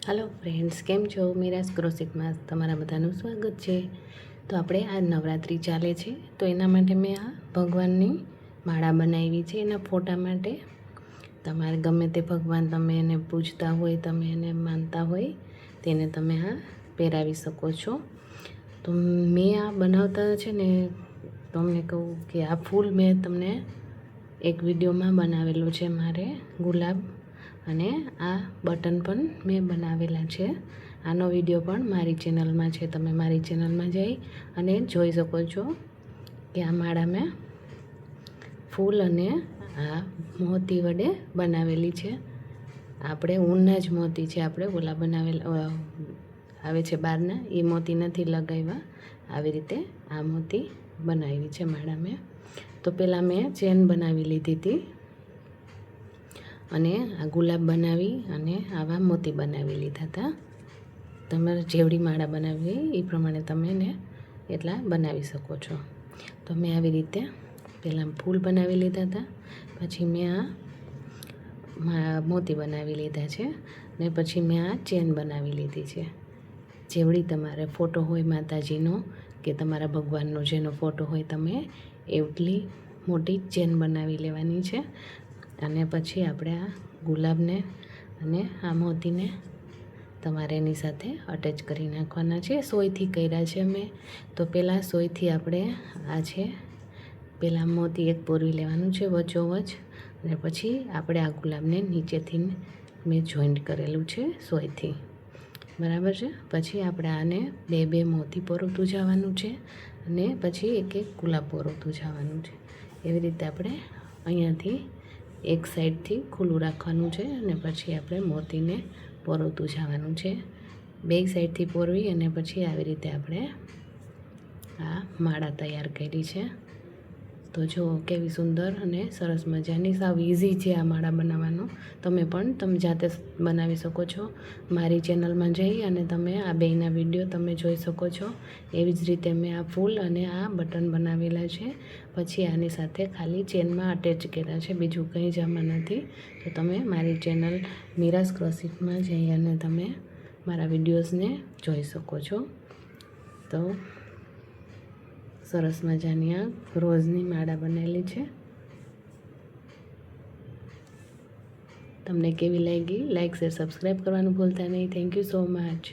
Hello friends, केम छो? मीरास क्रोशिक में तमारा बधानुं स्वागत है। तो આપણે આ નવરાત્રિ ચાલે છે તો એના માટે મેં આ ભગવાનની માળા બનાવી છે। એના ફોટા માટે તમારે ગમે તે ભગવાન તમે એને પૂજતા હોય, તમે એને માનતા હોય તેને તમે આ પહેરાવી શકો છો। તો મેં આ બનાવતા છે ને તમને કહું કે આ ફૂલ મેં તમને એક વિડીયોમાં બનાવેલું છે મારે ગુલાબ અને આ બટન પણ મેં બનાવેલા છે। આનો વિડીયો પણ મારી ચેનલમાં છે, તમે મારી ચેનલમાં જઈ અને જોઈ શકો છો કે આ માળા મેં ફૂલ અને આ મોતી વડે બનાવેલી છે। આપણે ઊનના જ મોતી છે, આપણે ઓલા બનાવેલા આવે છે બહારના એ મોતી નથી લગાવ્યા। આવી રીતે આ મોતી બનાવી છે માળા મેં। તો પહેલાં મેં ચેન બનાવી લીધી હતી અને આ ગુલાબ બનાવી અને આવા મોતી બનાવી લીધા હતા। તમારે જેવડી માળા બનાવવી એ પ્રમાણે તમે એને એટલા બનાવી શકો છો। તો મેં આવી રીતે પહેલાં ફૂલ બનાવી લીધા હતા, પછી મેં આ મોતી બનાવી લીધા છે ને પછી મેં આ ચેન બનાવી લીધી છે। જેવડી તમારે ફોટો હોય માતાજીનો કે તમારા ભગવાનનો જેનો ફોટો હોય તમે એટલી મોટી ચેન બનાવી લેવાની છે। અને પછી આપણે આ ગુલાબને અને આ મોતીને તમારે એની સાથે અટેચ કરી નાખવાના છે। સોયથી કર્યા છે મેં। તો પહેલાં સોયથી આપણે આ છે પહેલાં મોતી એક પોરવી લેવાનું છે વચ્ચોવચ અને પછી આપણે આ ગુલાબને નીચેથી મેં જોઈન્ટ કરેલું છે સોયથી, બરાબર છે। પછી આપણે આને બે બે મોતી પરોવતું જવાનું છે અને પછી એક એક ગુલાબ પરોવતું જવાનું છે। એવી રીતે આપણે અહીંયાથી એક સાઈડથી ખુલ્લું રાખવાનું છે અને પછી આપણે મોતીને પરોવતું જવાનું છે। બે સાઈડથી પોરવી અને પછી આવી રીતે આપણે આ માળા તૈયાર કરી છે। તો જો કેવી સુંદર અને સરસ મજાની, સાવ ઇઝી છે આ માળા બનાવવાનો। તમે જાતે બનાવી શકો છો। મારી ચેનલમાં જઈ અને તમે આ બેયના વિડીયો તમે જોઈ શકો છો। એવી જ રીતે મેં આ ફૂલ અને આ બટન બનાવેલા છે, પછી આની સાથે ખાલી ચેનમાં અટેચ કર્યા છે, બીજું કંઈ જ આમાં નથી। તો તમે મારી ચેનલ મીરાસ ક્રોશિકમાં જઈ અને તમે મારા વિડીયોઝને જોઈ શકો છો। તો સરસ મજાની આ રોઝની માળા બનેલી છે। તમને કેવી લાગી? લાઈક, શેર, સબસ્ક્રાઈબ કરવાનું ભૂલતા નહીં। Thank you so much.